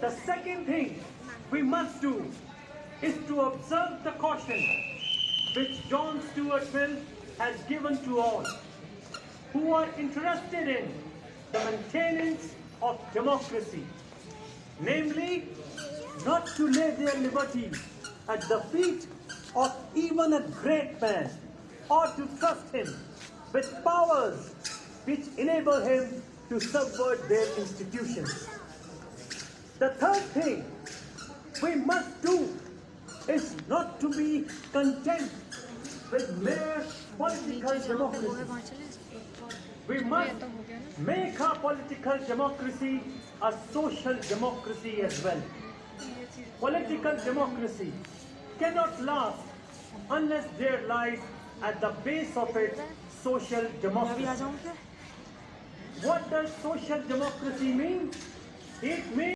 The second thing we must do is to observe the caution which John Stuart Mill has given to all who are interested in the maintenance of democracy, namely, not to lay their liberties at the feet of even a great man, or to trust him with powers which enable him to subvert their institutions. The third thing we must do is not to be content with mere political democracy. We must make our political democracy a social democracy as well. Political democracy cannot last unless there lies at the base of it social democracy. What does social democracy mean? It means